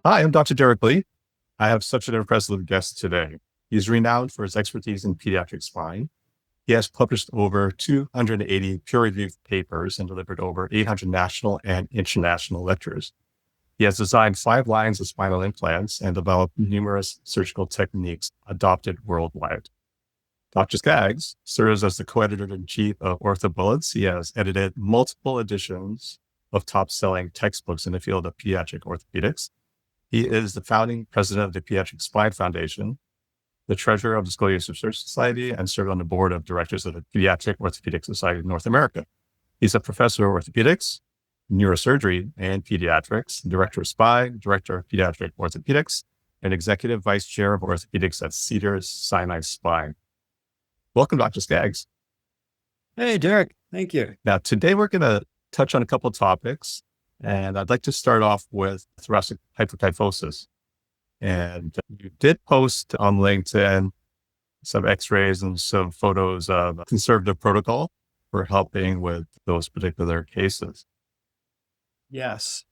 Hi, I'm Dr. Derek Lee. I have such an impressive guest today. He's renowned for his expertise in pediatric spine. He has published over 280 peer-reviewed papers and delivered over 800 national and international lectures. He has designed 5 lines of spinal implants and developed numerous surgical techniques adopted worldwide. Dr. Skaggs serves as the co-editor-in-chief of Orthopedics. He has edited multiple editions of top-selling textbooks in the field of pediatric orthopedics. He is the founding president of the Pediatric Spine Foundation, the treasurer of the Scoliosis Society, and served on the board of directors of the Pediatric Orthopedic Society of North America. He's a professor of orthopedics, neurosurgery, and pediatrics, director of spine, director of pediatric orthopedics, and executive vice chair of orthopedics at Cedars-Sinai Spine. Welcome, Dr. Skaggs. Hey, Derek. Thank you. Now, today we're going to touch on a couple of topics, and I'd like to start off with thoracic hyperkyphosis. And you did post on LinkedIn some x-rays and some photos of a conservative protocol for helping with those particular cases. Yes.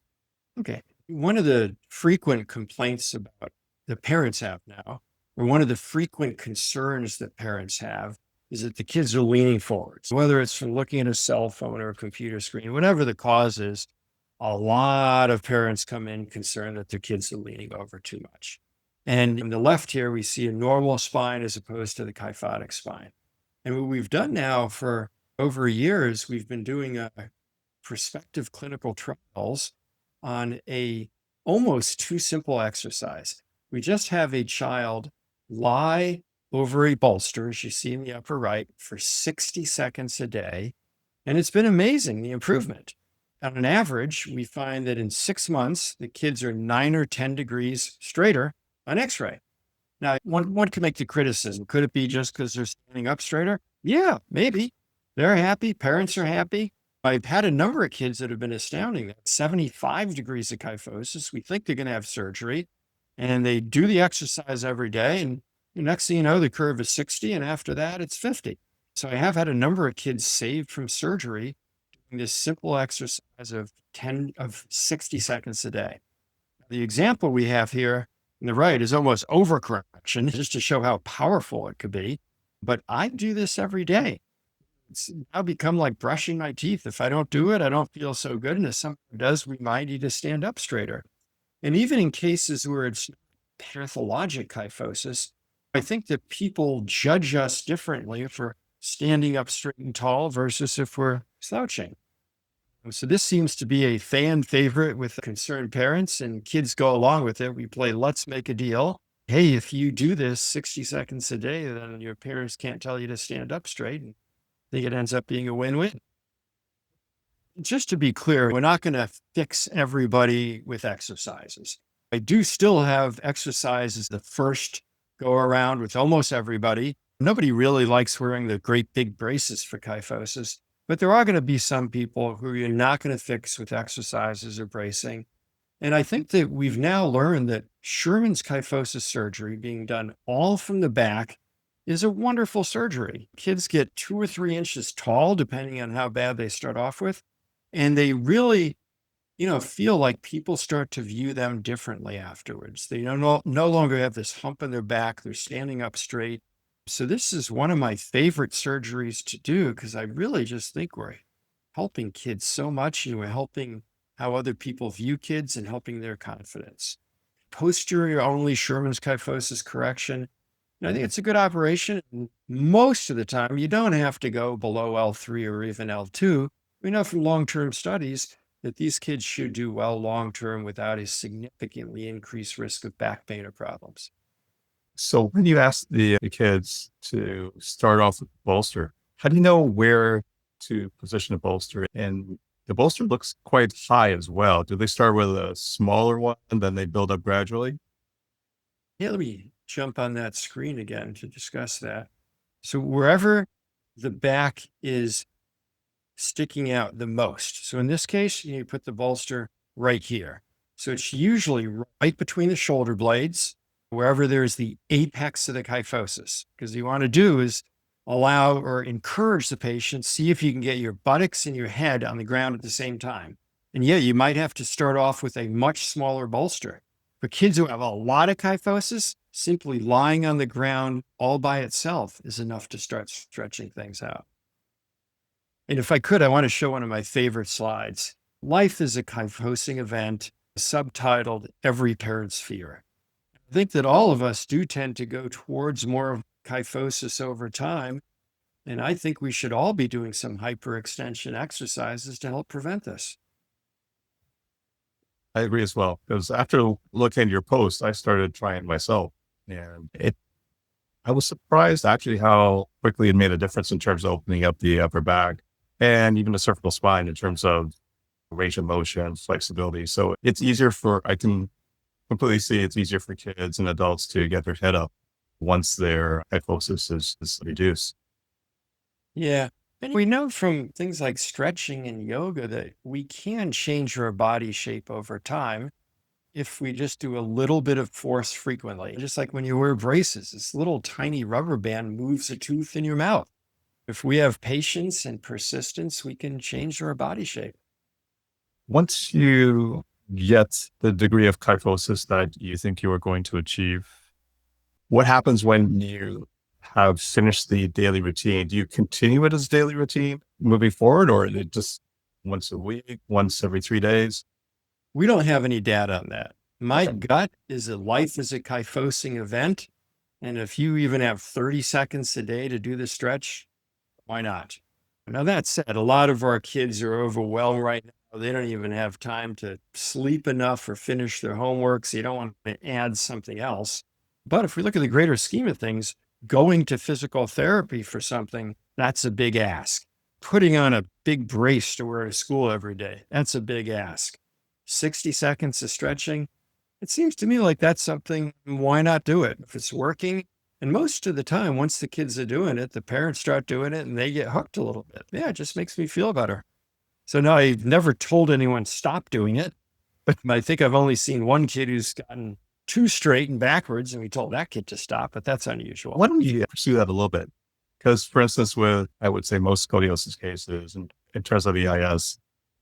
Okay. One of the frequent complaints about the parents have now, or one of the frequent concerns that parents have, is that the kids are leaning forwards, whether it's from looking at a cell phone or a computer screen, whatever the cause is. A lot of parents come in concerned that their kids are leaning over too much. And on the left here, we see a normal spine as opposed to the kyphotic spine. And what we've done now for over a year is we've been doing prospective clinical trials on a almost too simple exercise. We just have a child lie over a bolster, as you see in the upper right, for 60 seconds a day. And it's been amazing, the improvement. On an average, we find that in 6 months, the kids are 9 or 10 degrees straighter on x-ray. Now, one can make the criticism. Could it be just because they're standing up straighter? Yeah, maybe. They're happy. Parents are happy. I've had a number of kids that have been astounding. 75 degrees of kyphosis. We think they're going to have surgery. And they do the exercise every day. And the next thing you know, the curve is 60. And after that, it's 50. So I have had a number of kids saved from surgery doing this simple exercise of 60 seconds a day. The example we have here on the right is almost overcorrection, just to show how powerful it could be. But I do this every day. It's now become like brushing my teeth. If I don't do it, I don't feel so good. And if someone does, remind you to stand up straighter. And even in cases where it's pathologic kyphosis, I think that people judge us differently if we're standing up straight and tall versus if we're slouching. So this seems to be a fan favorite with concerned parents, and kids go along with it. We play let's make a deal. Hey, if you do this 60 seconds a day, then your parents can't tell you to stand up straight. And I think it ends up being a win-win. Just to be clear, we're not going to fix everybody with exercises. I do still have exercises the first go around with almost everybody. Nobody really likes wearing the great big braces for kyphosis, but there are going to be some people who you're not going to fix with exercises or bracing. And I think that we've now learned that Sherman's kyphosis surgery being done all from the back is a wonderful surgery. Kids get 2 or 3 inches tall, depending on how bad they start off with. And they really, feel like people start to view them differently afterwards. They no longer have this hump in their back. They're standing up straight. So this is one of my favorite surgeries to do because I really just think we're helping kids so much, and we're helping how other people view kids and helping their confidence. Posterior only Sherman's kyphosis correction. I think it's a good operation. And most of the time, you don't have to go below L3 or even L2. We know from long-term studies that these kids should do well long-term without a significantly increased risk of back pain or problems. So when you ask the kids to start off with bolster, how do you know where to position a bolster? And the bolster looks quite high as well. Do they start with a smaller one and then they build up gradually? Yeah, let me jump on that screen again to discuss that. So wherever the back is sticking out the most. So in this case, you put the bolster right here. So it's usually right between the shoulder blades, wherever there's the apex of the kyphosis. Because what you want to do is allow or encourage the patient, see if you can get your buttocks and your head on the ground at the same time. And yeah, you might have to start off with a much smaller bolster, But kids who have a lot of kyphosis, simply lying on the ground all by itself is enough to start stretching things out. And if I could, I want to show one of my favorite slides. Life is a kyphosing event, subtitled Every Parent's Fear. I think that all of us do tend to go towards more of kyphosis over time. And I think we should all be doing some hyperextension exercises to help prevent this. I agree as well. Because after looking at your post, I started trying myself. And I was surprised actually how quickly it made a difference in terms of opening up the upper back and even the cervical spine in terms of range of motion, flexibility. So it's easier I can completely see it's easier for kids and adults to get their head up once their kyphosis is reduced. Yeah. And we know from things like stretching and yoga that we can change our body shape over time if we just do a little bit of force frequently. Just like when you wear braces, this little tiny rubber band moves a tooth in your mouth. If we have patience and persistence, we can change our body shape. Once you get the degree of kyphosis that you think you are going to achieve, what happens when you have finished the daily routine? Do you continue it as daily routine moving forward, or is it just once a week, once every 3 days? We don't have any data on that. My Okay. gut is that life is a kyphosing event. And if you even have 30 seconds a day to do the stretch, why not? Now, that said, a lot of our kids are overwhelmed right now. They don't even have time to sleep enough or finish their homework. So you don't want to add something else. But if we look at the greater scheme of things, going to physical therapy for something, that's a big ask. Putting on a big brace to wear to school every day, that's a big ask. 60 seconds of stretching, it seems to me like that's something, why not do it? If it's working, and most of the time, once the kids are doing it, the parents start doing it and they get hooked a little bit. Yeah, it just makes me feel better. So no, I've never told anyone stop doing it, but I think I've only seen one kid who's gotten too straight and backwards, and we told that kid to stop, but that's unusual. Why don't you pursue that a little bit? Because, for instance, with, I would say, most scoliosis cases, and in terms of EIS,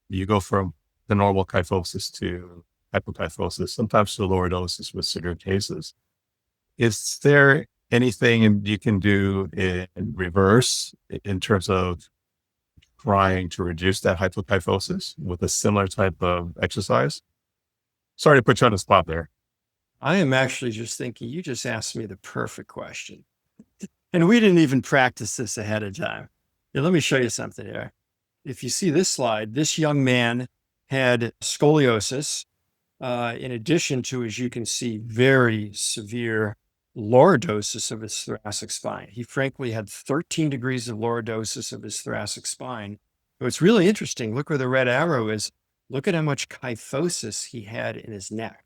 you go from the normal kyphosis to hypokyphosis, sometimes to lower doses with severe cases. Is there anything you can do in reverse in terms of trying to reduce that hypokyphosis with a similar type of exercise? Sorry to put you on the spot there. I am actually just thinking, you just asked me the perfect question. And we didn't even practice this ahead of time. Now, let me show you something here. If you see this slide, this young man had scoliosis, in addition to, as you can see, very severe lordosis of his thoracic spine. He frankly had 13 degrees of lordosis of his thoracic spine. What's really interesting, look where the red arrow is. Look at how much kyphosis he had in his neck.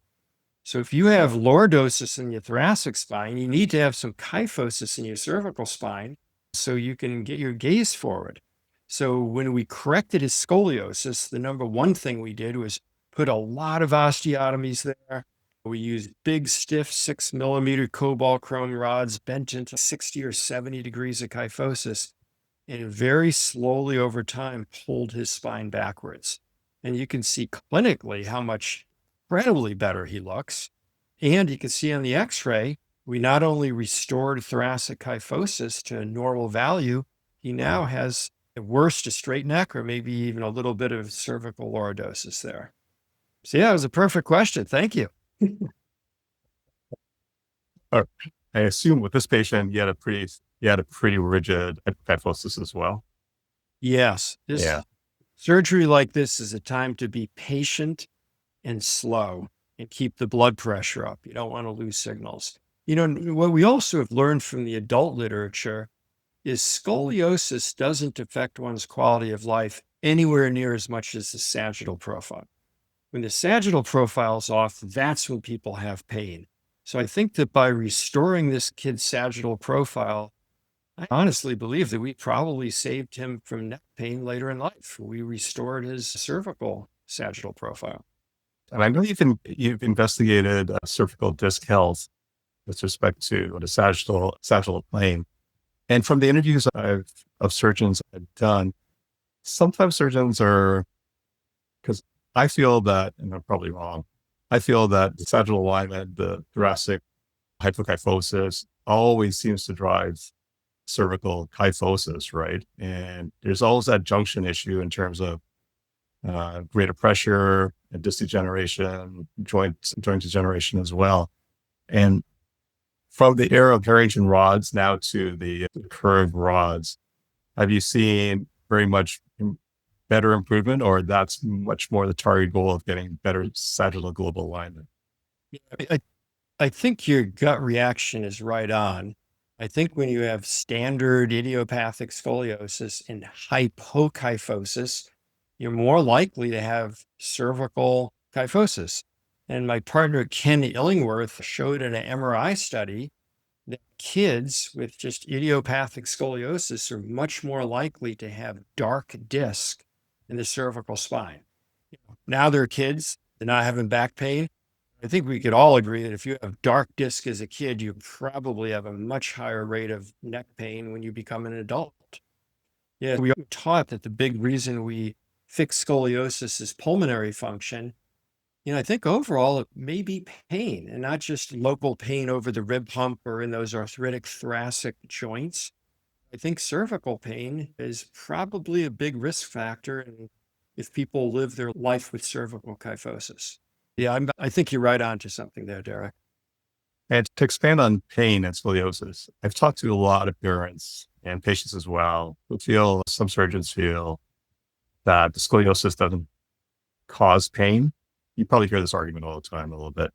So if you have lordosis in your thoracic spine, you need to have some kyphosis in your cervical spine so you can get your gaze forward. So when we corrected his scoliosis, the number one thing we did was put a lot of osteotomies there. We used big, stiff 6mm cobalt chrome rods bent into 60 or 70 degrees of kyphosis, and very slowly over time pulled his spine backwards. And you can see clinically how much incredibly better he looks. And you can see on the x-ray, we not only restored thoracic kyphosis to a normal value, he now has at worst a straight neck or maybe even a little bit of cervical lordosis there. So yeah, it was a perfect question. Thank you. I assume with this patient, you had a pretty rigid kyphosis as well. Yes. Surgery like this is a time to be patient and slow and keep the blood pressure up. You don't want to lose signals. What we also have learned from the adult literature is scoliosis doesn't affect one's quality of life anywhere near as much as the sagittal profile. When the sagittal profile is off, that's when people have pain. So I think that by restoring this kid's sagittal profile, I honestly believe that we probably saved him from neck pain later in life. We restored his cervical sagittal profile. And I know you've investigated cervical disc health with respect to the sagittal plane. And from the interviews of surgeons I've done, sometimes surgeons are, because I feel that, and I'm probably wrong, I feel that the sagittal alignment, the thoracic hypokyphosis always seems to drive cervical kyphosis, right? And there's always that junction issue in terms of greater pressure and disc degeneration, joint degeneration as well. And from the era of Harrington rods now to the curved rods, have you seen very much better improvement, or that's much more the target goal of getting better sagittal global alignment? I think your gut reaction is right on. I think when you have standard idiopathic scoliosis and hypokyphosis, you're more likely to have cervical kyphosis. And my partner, Ken Illingworth, showed in an MRI study that kids with just idiopathic scoliosis are much more likely to have dark disc in the cervical spine. Now they're kids, they're not having back pain. I think we could all agree that if you have dark disc as a kid, you probably have a much higher rate of neck pain when you become an adult. Yeah, we are taught that the big reason we fix scoliosis is pulmonary function. I think overall it may be pain and not just local pain over the rib hump or in those arthritic thoracic joints. I think cervical pain is probably a big risk factor if people live their life with cervical kyphosis. Yeah, I think you're right on to something there, Derek. And to expand on pain and scoliosis, I've talked to a lot of parents and patients as well some surgeons feel that the scoliosis doesn't cause pain. You probably hear this argument all the time a little bit.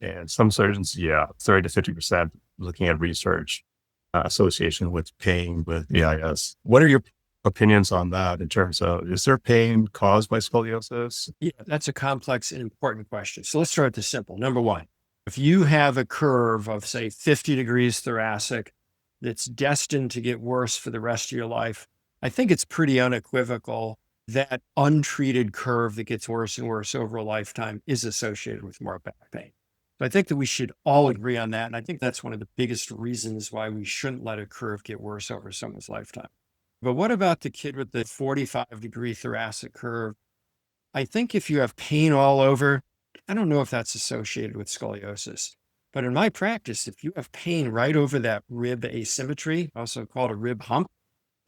And some surgeons, 30 to 50% looking at research association with pain with EIS. What are your opinions on that in terms of, is there pain caused by scoliosis? Yeah, that's a complex and important question. So let's start with the simple. Number one, if you have a curve of, say, 50 degrees thoracic that's destined to get worse for the rest of your life, I think it's pretty unequivocal that untreated curve that gets worse and worse over a lifetime is associated with more back pain. So I think that we should all agree on that. And I think that's one of the biggest reasons why we shouldn't let a curve get worse over someone's lifetime. But what about the kid with the 45-degree thoracic curve? I think if you have pain all over, I don't know if that's associated with scoliosis. But in my practice, if you have pain right over that rib asymmetry, also called a rib hump,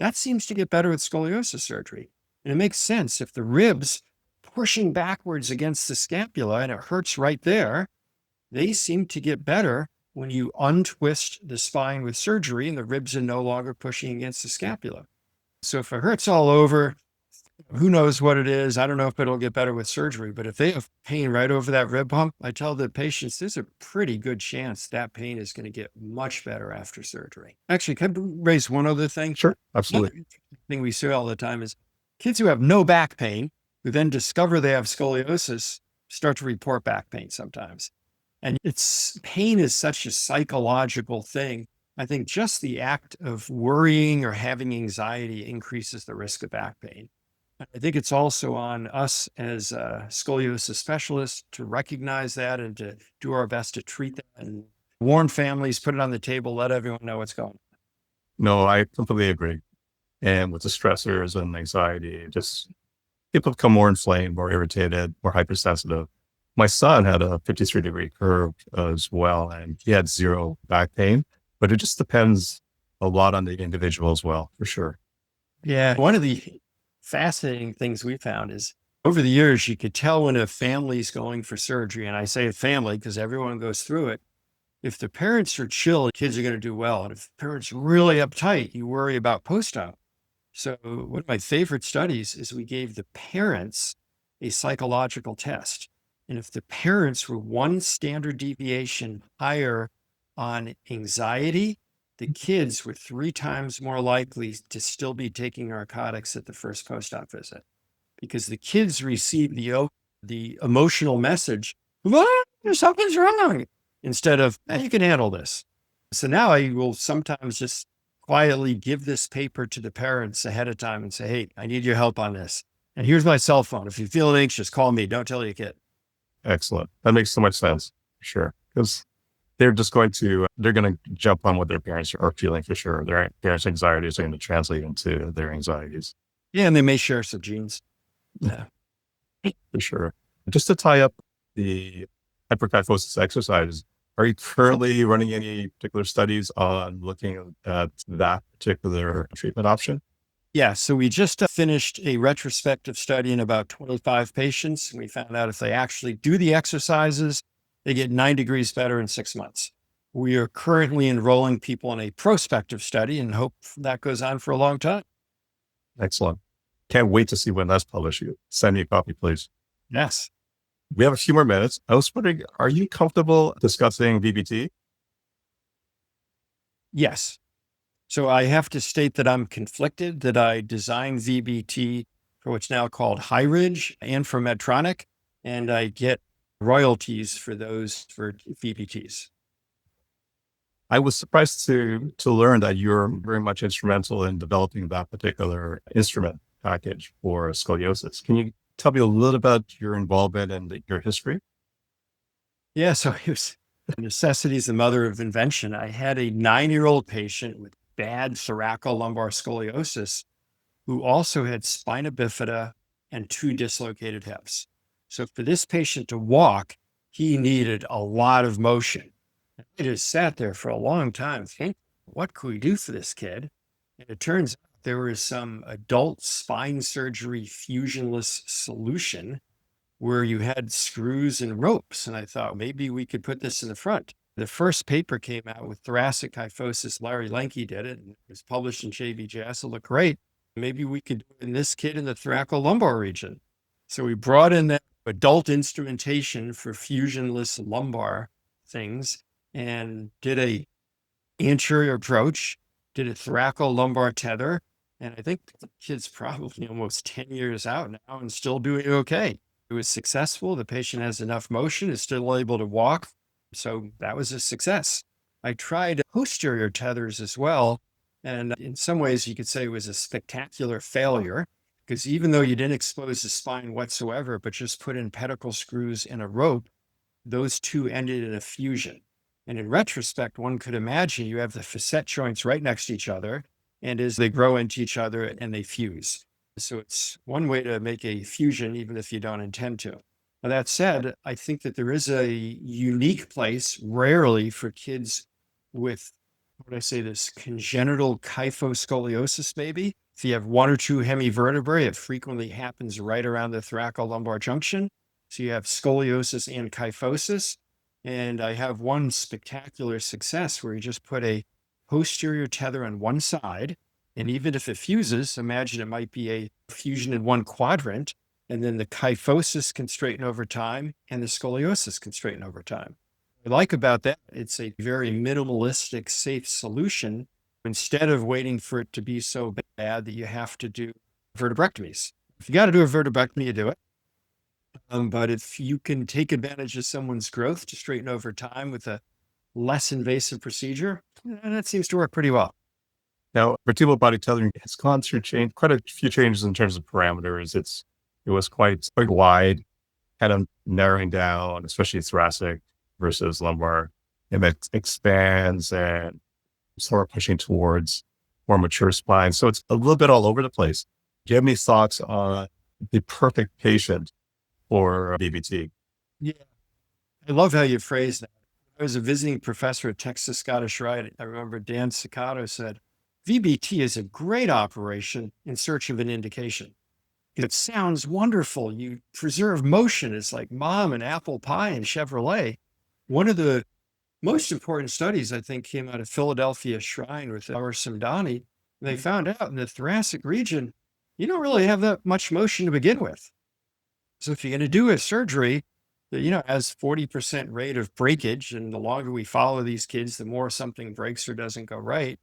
that seems to get better with scoliosis surgery. And it makes sense. If the ribs pushing backwards against the scapula and it hurts right there, they seem to get better when you untwist the spine with surgery and the ribs are no longer pushing against the scapula. So if it hurts all over, who knows what it is? I don't know if it'll get better with surgery, but if they have pain right over that rib hump, I tell the patients there's a pretty good chance that pain is going to get much better after surgery. Actually, can I raise one other thing? Sure, absolutely. One thing we see all the time is kids who have no back pain, who then discover they have scoliosis, start to report back pain sometimes. And pain is such a psychological thing. I think just the act of worrying or having anxiety increases the risk of back pain. I think it's also on us as scoliosis specialists to recognize that and to do our best to treat that and warn families, put it on the table, let everyone know what's going on. No, I completely agree. And with the stressors and anxiety, just people become more inflamed, more irritated, more hypersensitive. My son had a 53-degree curve as well, and he had zero back pain, but it just depends a lot on the individual as well, for sure. Yeah. One of the fascinating things we found is over the years, you could tell when a family's going for surgery, and I say a family because everyone goes through it. If the parents are chill, kids are going to do well. And if the parents are really uptight, you worry about post-op. So one of my favorite studies is we gave the parents a psychological test. And if the parents were one standard deviation higher on anxiety, the kids were 3 times more likely to still be taking narcotics at the first post-op visit, because the kids received the emotional message, something's wrong, instead of, you can handle this. So now I will sometimes just quietly give this paper to the parents ahead of time and say, hey, I need your help on this. And here's my cell phone. If you feel anxious, call me. Don't tell your kid. Excellent. That makes so much sense. For sure. Because they're going to jump on what their parents are feeling for sure. Their parents' anxieties are going to translate into their anxieties. Yeah. And they may share some genes. Yeah. For sure. Just to tie up the hyperkyphosis exercises. Are you currently running any particular studies on looking at that particular treatment option? Yeah, so we just finished a retrospective study in about 25 patients. And we found out if they actually do the exercises, they get 9 degrees better in 6 months. We are currently enrolling people in a prospective study and hope that goes on for a long time. Excellent. Can't wait to see when that's published. You send me a copy, please. Yes. We have a few more minutes. I was wondering, are you comfortable discussing VBT? Yes. So I have to state that I'm conflicted that I designed VBT for what's now called High Ridge and for Medtronic, and I get royalties for those for VBTs. I was surprised to learn that you're very much instrumental in developing that particular instrument package for scoliosis. Can you tell me a little about your involvement and your history? Yeah, so it was necessity is the mother of invention. I had a 9-year-old patient with bad thoracolumbar scoliosis who also had spina bifida and 2 dislocated hips. So for this patient to walk, he needed a lot of motion. I just sat there for a long time thinking, what could we do for this kid? And it turns out there was some adult spine surgery fusionless solution where you had screws and ropes. And I thought maybe we could put this in the front. The first paper came out with thoracic kyphosis. Larry Lenke did it, and it was published in JVJS. It looked great. Maybe we could do it in this kid in the thoracolumbar region. So we brought in that adult instrumentation for fusionless lumbar things and did a anterior approach, did a thoracolumbar tether. And I think the kid's probably almost 10 years out now and still doing okay. It was successful. The patient has enough motion, is still able to walk. So that was a success. I tried posterior tethers as well. And in some ways, you could say it was a spectacular failure because even though you didn't expose the spine whatsoever, but just put in pedicle screws and a rope, those two ended in a fusion. And in retrospect, one could imagine you have the facet joints right next to each other. And as they grow into each other and they fuse. So it's one way to make a fusion, even if you don't intend to. Now, that said, I think that there is a unique place, rarely for kids with, what I say, this congenital kyphoscoliosis, maybe. If you have 1 or 2 hemivertebrae, it frequently happens right around the thoracolumbar junction. So you have scoliosis and kyphosis. And I have one spectacular success where you just put a posterior tether on one side. And even if it fuses, imagine it might be a fusion in one quadrant, and then the kyphosis can straighten over time and the scoliosis can straighten over time. What I like about that, it's a very minimalistic, safe solution instead of waiting for it to be so bad that you have to do vertebrectomies. If you got to do a vertebrectomy, you do it. But if you can take advantage of someone's growth to straighten over time with a less invasive procedure, that seems to work pretty well. Now, vertebral body tethering has gone through quite a few changes in terms of parameters. It was quite wide, kind of narrowing down, especially thoracic versus lumbar. And it expands and sort of pushing towards more mature spine. So it's a little bit all over the place. Do you have any thoughts on the perfect patient for BBT? Yeah, I love how you phrase that. I was a visiting professor at Texas Scottish Rite. I remember Dan Ciccato said, VBT is a great operation in search of an indication. It sounds wonderful. You preserve motion. It's like mom and apple pie and Chevrolet. One of the most important studies, I think, came out of Philadelphia Shrine with our Samdani. They found out in the thoracic region, you don't really have that much motion to begin with. So if you're going to do a surgery that, has 40% rate of breakage, and the longer we follow these kids, the more something breaks or doesn't go right,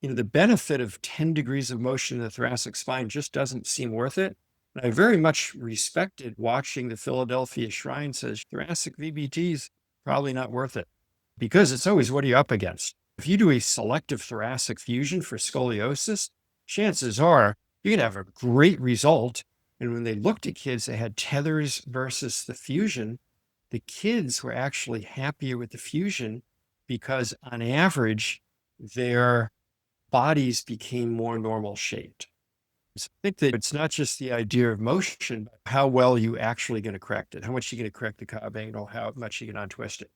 the benefit of 10 degrees of motion in the thoracic spine just doesn't seem worth it. And I very much respected watching the Philadelphia Shrine says thoracic VBT is probably not worth it because it's always what are you up against. If you do a selective thoracic fusion for scoliosis, chances are you're going to have a great result. And when they looked at kids that had tethers versus the fusion, the kids were actually happier with the fusion because on average, their bodies became more normal shaped. So I think that it's not just the idea of motion, but how well you actually going to correct it, how much you're going to correct the cob angle, how much you can untwist it.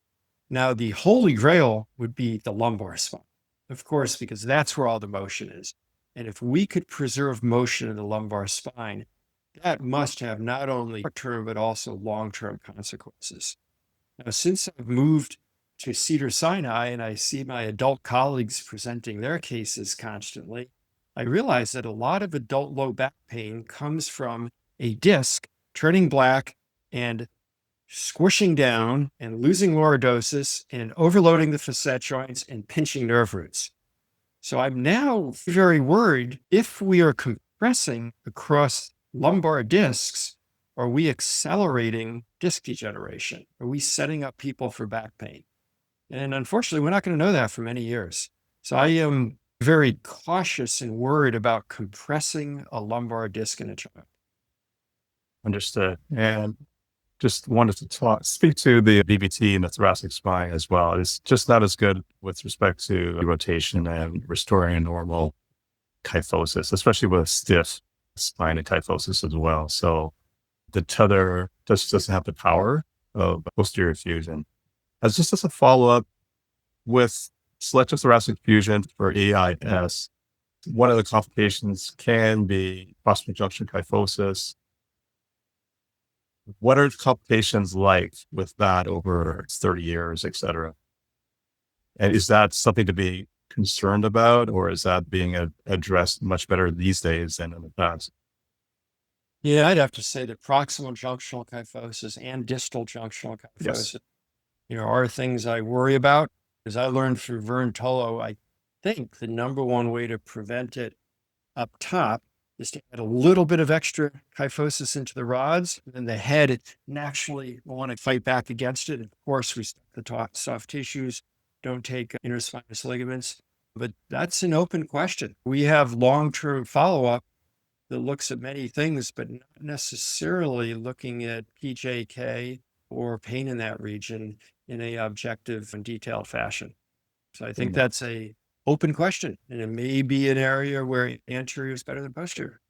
Now, the holy grail would be the lumbar spine, of course, because that's where all the motion is. And if we could preserve motion in the lumbar spine, that must have not only short-term, but also long-term consequences. Now, since I've moved to Cedars-Sinai and I see my adult colleagues presenting their cases constantly, I realize that a lot of adult low back pain comes from a disc turning black and squishing down and losing lordosis and overloading the facet joints and pinching nerve roots. So I'm now very worried if we are compressing across lumbar discs, are we accelerating disc degeneration? Are we setting up people for back pain? And unfortunately, we're not going to know that for many years. So I am very cautious and worried about compressing a lumbar disc in a child. Understood. And just wanted to speak to the VBT in the thoracic spine as well. It's just not as good with respect to rotation and restoring a normal kyphosis, especially with stiff spine and kyphosis as well. So the tether just doesn't have the power of posterior fusion. As a follow-up with selective thoracic fusion for AIS, one of the complications can be proximal junction kyphosis. What are the complications like with that over 30 years, et cetera? And is that something to be concerned about, or is that being addressed much better these days than in the past? Yeah, I'd have to say that proximal junctional kyphosis and distal junctional kyphosis, Yes. are things I worry about. As I learned through Vern Tolo, I think the number one way to prevent it up top is to add a little bit of extra kyphosis into the rods. And then the head, it naturally will want to fight back against it. Of course, we stuff the soft tissues, don't take interspinous ligaments, but that's an open question. We have long-term follow-up that looks at many things, but not necessarily looking at PJK or pain in that region in a objective and detailed fashion. So I think that's a open question, and it may be an area where anterior is better than posterior.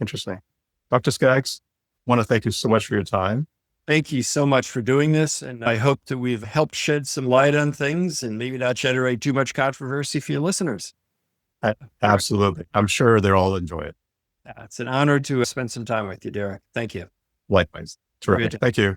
Interesting. Dr. Skaggs, I want to thank you so much for your time. Thank you so much for doing this. And I hope that we've helped shed some light on things and maybe not generate too much controversy for your listeners. Absolutely. I'm sure they'll all enjoy it. It's an honor to spend some time with you, Derek. Thank you. Likewise. Terrific. Thank you.